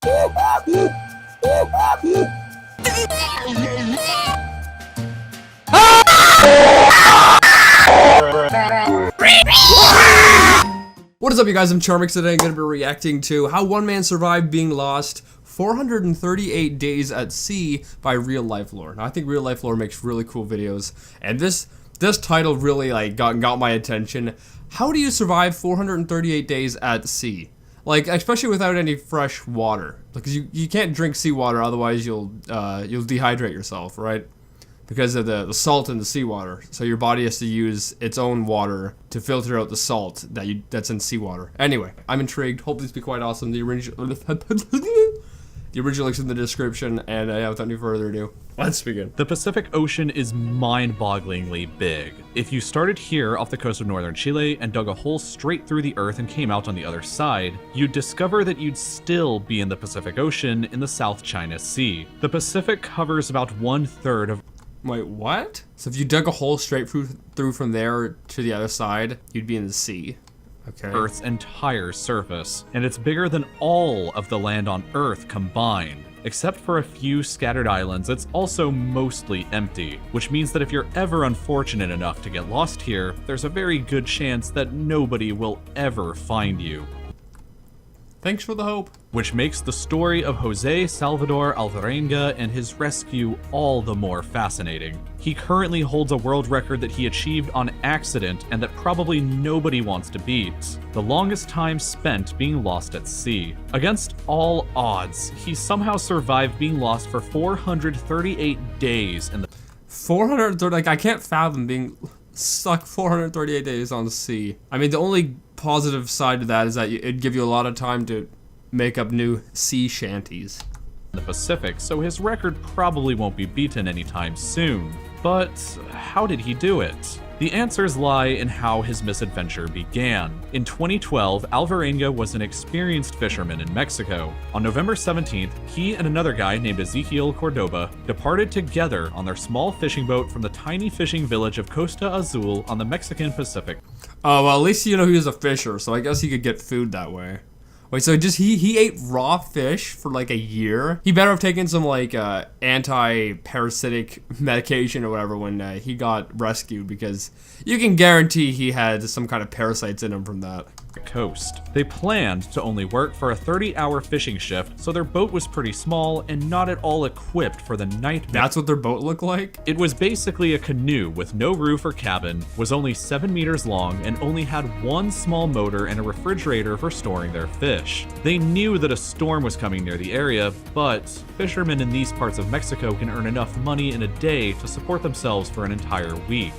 What is up, you guys? I'm Charmx. Today I'm going to be reacting to how one man survived being lost 438 days at sea by Real Life Lore. Now, I think Real Life Lore makes really cool videos, and this title really got my attention. How do you survive 438 days at sea? Like, especially without any fresh water, because you can't drink seawater, otherwise you'll dehydrate yourself, right? Because of the salt in the seawater. So your body has to use its own water to filter out the salt that's in seawater. Anyway, I'm intrigued. Hope this be quite awesome. The original link's in the description, and without any further ado, let's begin. The Pacific Ocean is mind-bogglingly big. If you started here off the coast of northern Chile and dug a hole straight through the earth and came out on the other side, you'd discover that you'd still be in the Pacific Ocean in the South China Sea. The Pacific covers about 1/3 of... Wait, what? So if you dug a hole straight through from there to the other side, you'd be in the sea. Okay. Earth's entire surface, and it's bigger than all of the land on Earth combined. Except for a few scattered islands, it's also mostly empty, which means that if you're ever unfortunate enough to get lost here, there's a very good chance that nobody will ever find you. Thanks for the hope. Which makes the story of Jose Salvador Alvarenga and his rescue all the more fascinating. He currently holds a world record that he achieved on accident and that probably nobody wants to beat. The longest time spent being lost at sea. Against all odds, he somehow survived being lost for 438 days in the... 430, like, I can't fathom being stuck 438 days on the sea. I mean, the only positive side to that is that it'd give you a lot of time to make up new sea shanties. The Pacific, so his record probably won't be beaten anytime soon. But how did he do it? The answers lie in how his misadventure began. In 2012, Alvarenga was an experienced fisherman in Mexico. On November 17th, he and another guy named Ezequiel Cordoba departed together on their small fishing boat from the tiny fishing village of Costa Azul on the Mexican Pacific. Oh, well, at least you know he was a fisher, so I guess he could get food that way. Wait, so just he ate raw fish for like a year? He better have taken some like anti-parasitic medication or whatever when he got rescued, because you can guarantee he had some kind of parasites in him from that. Coast. They planned to only work for a 30-hour fishing shift, so their boat was pretty small and not at all equipped for the night. That's what their boat looked like? It was basically a canoe with no roof or cabin, was only 7 meters long, and only had one small motor and a refrigerator for storing their fish. They knew that a storm was coming near the area, but fishermen in these parts of Mexico can earn enough money in a day to support themselves for an entire week.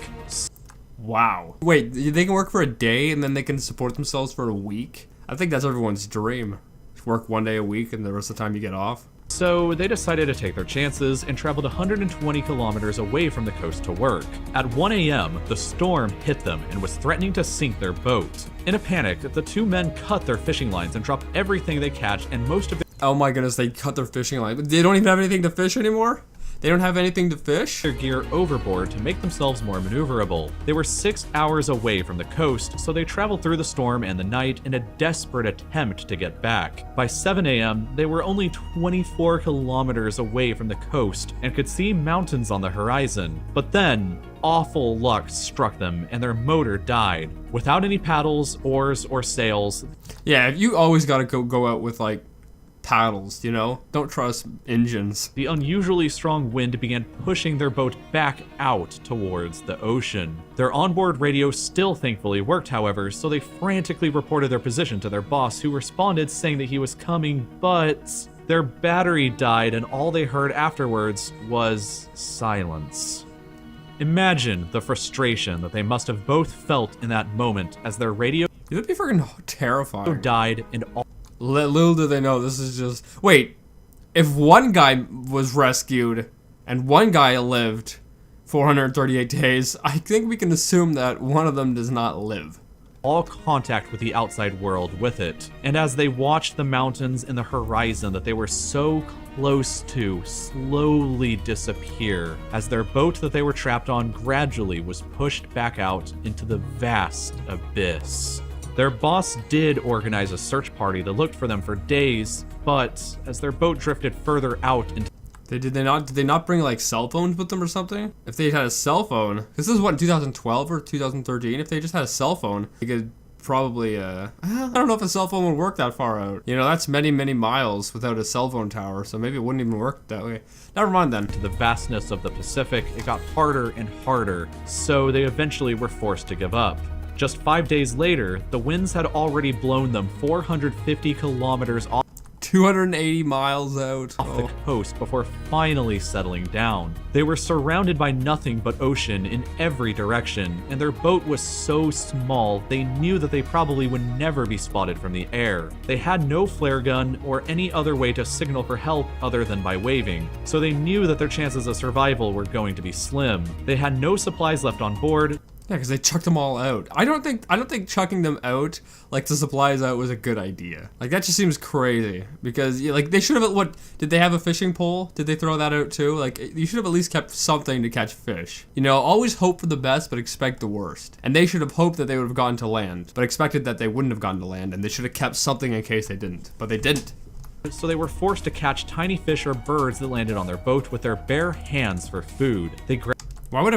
Wow. Wait, they can work for a day and then they can support themselves for a week? I think that's everyone's dream. Just work one day a week and the rest of the time you get off. So they decided to take their chances and traveled 120 kilometers away from the coast to work. At 1 a.m., the storm hit them and was threatening to sink their boat. In a panic, the two men cut their fishing lines and dropped everything they catch and most of their... Oh my goodness, they cut their fishing line. They don't even have anything to fish anymore? They don't have anything to fish? Their gear overboard to make themselves more maneuverable. They were 6 hours away from the coast, so they traveled through the storm and the night in a desperate attempt to get back. By 7 a.m., they were only 24 kilometers away from the coast and could see mountains on the horizon. But then, awful luck struck them and their motor died. Without any paddles, oars, or sails. Yeah, you always gotta go out with like paddles, you know? Don't trust engines. The unusually strong wind began pushing their boat back out towards the ocean. Their onboard radio still thankfully worked, however, so they frantically reported their position to their boss, who responded saying that he was coming, but their battery died and all they heard afterwards was silence. Imagine the frustration that they must have both felt in that moment as their radio... It would be freaking terrifying. ...died and all... Little do they know, this is just... Wait, if one guy was rescued and one guy lived 438 days, I think we can assume that one of them does not live. All contact with the outside world with it. And as they watched the mountains and the horizon that they were so close to slowly disappear, as their boat that they were trapped on gradually was pushed back out into the vast abyss. Their boss did organize a search party that looked for them for days, but as their boat drifted further out into Did they not bring like cell phones with them or something? If they had a cell phone, this is what, 2012 or 2013? If they just had a cell phone, they could probably, I don't know if a cell phone would work that far out. You know, that's many, many miles without a cell phone tower, so maybe it wouldn't even work that way. Never mind then. the vastness of the Pacific, it got harder and harder, so they eventually were forced to give up. Just 5 days later, the winds had already blown them 450 kilometers off 280 miles out. the coast before finally settling down. They were surrounded by nothing but ocean in every direction, and their boat was so small they knew that they probably would never be spotted from the air. They had no flare gun or any other way to signal for help other than by waving, so they knew that their chances of survival were going to be slim. They had no supplies left on board. Yeah, because they chucked them all out. I don't think chucking them out, like the supplies out, was a good idea. Like that just seems crazy. Because like they should have. What did they have a fishing pole? Did they throw that out too? Like you should have at least kept something to catch fish. You know, always hope for the best but expect the worst. And they should have hoped that they would have gotten to land, but expected that they wouldn't have gotten to land, and they should have kept something in case they didn't. But they didn't. So they were forced to catch tiny fish or birds that landed on their boat with their bare hands for food. They Why would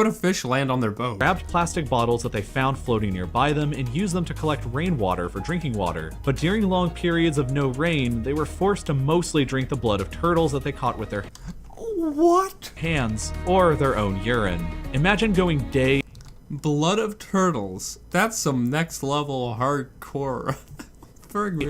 a fish land on their boat? grabbed plastic bottles that they found floating nearby them and used them to collect rainwater for drinking water. But during long periods of no rain, they were forced to mostly drink the blood of turtles that they caught with their What? hands or their own urine. Imagine going day Blood of turtles. That's some next level hardcore.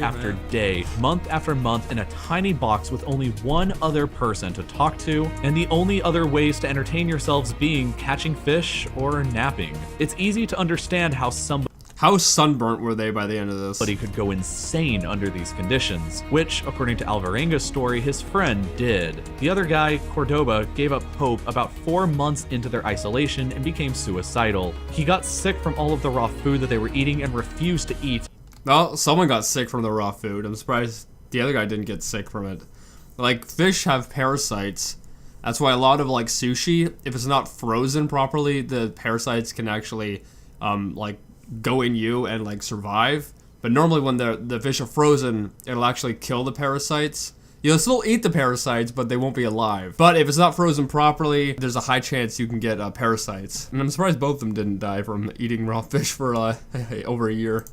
after day, month after month in a tiny box with only one other person to talk to, and the only other ways to entertain yourselves being catching fish or napping. It's easy to understand how How sunburnt were they by the end of this? somebody could go insane under these conditions, which, according to Alvarenga's story, his friend did. The other guy, Cordoba, gave up hope about 4 months into their isolation and became suicidal. He got sick from all of the raw food that they were eating and refused to eat. Well, someone got sick from the raw food. I'm surprised the other guy didn't get sick from it. Like, fish have parasites. That's why a lot of, like, sushi, if it's not frozen properly, the parasites can actually, like, go in you and, like, survive. But normally when the fish are frozen, it'll actually kill the parasites. You'll still eat the parasites, but they won't be alive. But if it's not frozen properly, there's a high chance you can get parasites. And I'm surprised both of them didn't die from eating raw fish for over a year.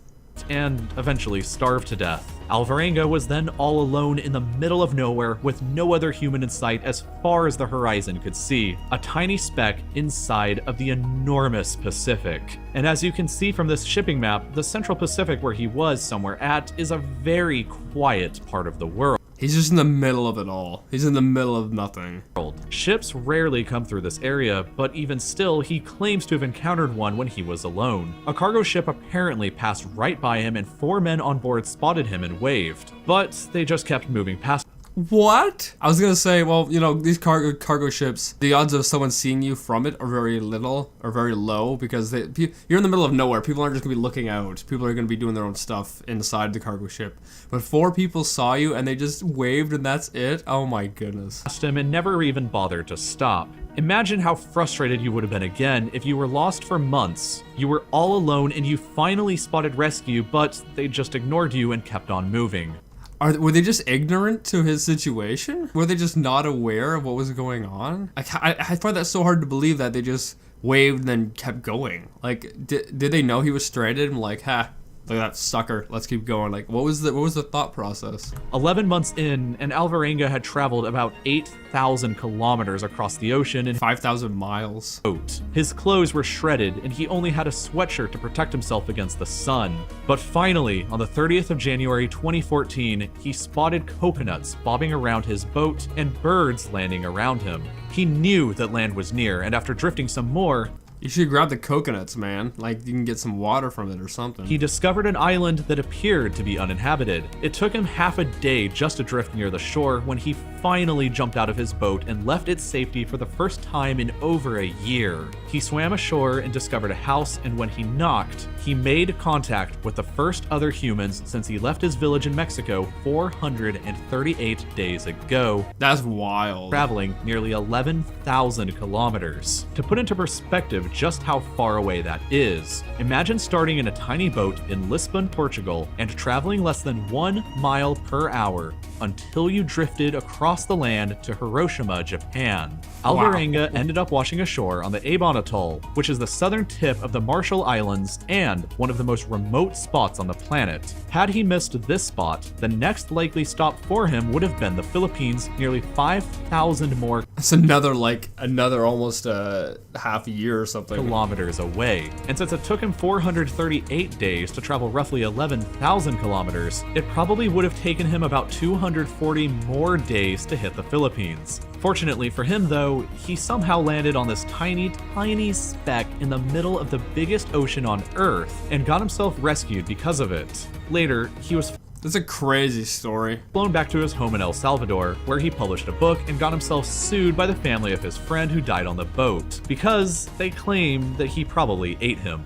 And eventually starved to death. Alvarenga was then all alone in the middle of nowhere with no other human in sight as far as the horizon could see, a tiny speck inside of the enormous Pacific. And as you can see from this shipping map, the Central Pacific where he was somewhere at is a very quiet part of the world. He's just in the middle of it all. He's in the middle of nothing. Ships rarely come through this area, but even still, he claims to have encountered one when he was alone. A cargo ship apparently passed right by him and 4 men on board spotted him and waved, but they just kept moving past. What? I was gonna say, well, you know, these cargo ships, the odds of someone seeing you from it are very little, or very low, because you're in the middle of nowhere. People aren't just gonna be looking out. People are gonna be doing their own stuff inside the cargo ship. But 4 people saw you and they just waved and that's it? Oh my goodness. Him and never even bothered to stop. Imagine how frustrated you would have been again if you were lost for months. You were all alone and you finally spotted rescue, but they just ignored you and kept on moving. Were they just ignorant to his situation? Were they just not aware of what was going on? I find that so hard to believe that they just waved and then kept going. Like, did they know he was stranded? And like, ha, look at that sucker, let's keep going. Like, what was the thought process? 11 months in, and Alvarenga had traveled about 8,000 kilometers across the ocean in 5,000 miles. boat. His clothes were shredded, and he only had a sweatshirt to protect himself against the sun. But finally, on the 30th of January 2014, he spotted coconuts bobbing around his boat and birds landing around him. He knew that land was near, and after drifting some more, You should grab the coconuts, man. Like, you can get some water from it or something. he discovered an island that appeared to be uninhabited. It took him half a day just to drift near the shore when he finally jumped out of his boat and left its safety for the first time in over a year. He swam ashore and discovered a house, and when he knocked, he made contact with the first other humans since he left his village in Mexico 438 days ago, That's wild. traveling nearly 11,000 kilometers. To put into perspective, understand just how far away that is. Imagine starting in a tiny boat in Lisbon, Portugal, and traveling less than 1 mile per hour until you drifted across the land to Hiroshima, Japan. Alvarenga ended up washing ashore on the Avon Atoll, which is the southern tip of the Marshall Islands and one of the most remote spots on the planet. Had he missed this spot, the next likely stop for him would have been the Philippines, nearly 5,000 more That's another almost half a year or something. kilometers away. And since it took him 438 days to travel roughly 11,000 kilometers, it probably would have taken him about 240 more days to hit the Philippines. Fortunately for him though, he somehow landed on this tiny speck in the middle of the biggest ocean on Earth and got himself rescued because of it. Later, he was That's a crazy story. flown back to his home in El Salvador, where he published a book and got himself sued by the family of his friend who died on the boat, because they claimed that he probably ate him.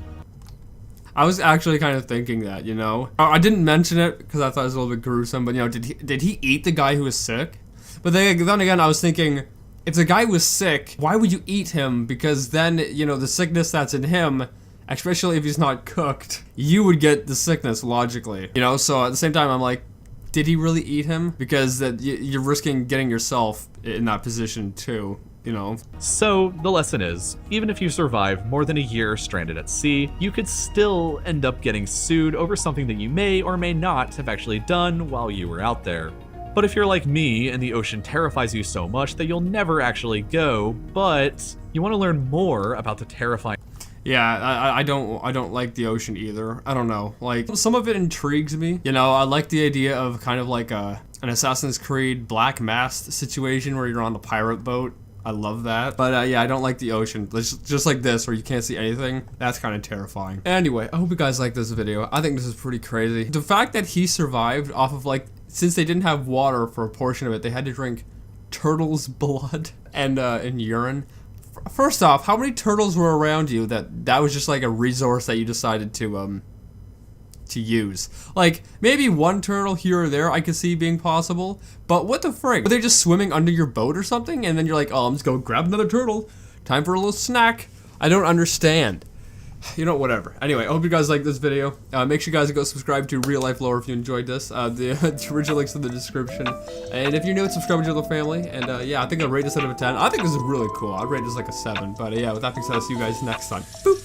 I was actually kind of thinking that, you know. I didn't mention it because I thought it was a little bit gruesome, but you know, did he eat the guy who was sick? But then again, I was thinking, if the guy was sick, why would you eat him? Because then, you know, the sickness that's in him, especially if he's not cooked, you would get the sickness logically, you know. So at the same time, I'm like, did he really eat him? Because that you're risking getting yourself in that position too, you know. So the lesson is, even if you survive more than a year stranded at sea, you could still end up getting sued over something that you may or may not have actually done while you were out there. But if you're like me and the ocean terrifies you so much that you'll never actually go, but you want to learn more about the terrifying Yeah, I don't like the ocean either. I don't know. Like, some of it intrigues me. You know, I like the idea of kind of like an Assassin's Creed Black Mask situation where you're on the pirate boat. I love that. But yeah, I don't like the ocean. Just like this, where you can't see anything. That's kind of terrifying. Anyway, I hope you guys like this video. I think this is pretty crazy. The fact that he survived off of like, since they didn't have water for a portion of it, they had to drink turtle's blood and urine. First off, how many turtles were around you that was just like a resource that you decided to use? Like, maybe one turtle here or there I could see being possible, but what the frick? Were they just swimming under your boat or something? And then you're like, oh, I'm just gonna grab another turtle. Time for a little snack. I don't understand. You know, whatever. Anyway, I hope you guys like this video. Make sure you guys go subscribe to Real Life Lore if you enjoyed this. The original link's in the description. And if you're new, subscribe to the family. And yeah, I think I'll rate this out of a 10. I think this is really cool. I'd rate this like a 7. But yeah, with that being said, I'll see you guys next time. Boop!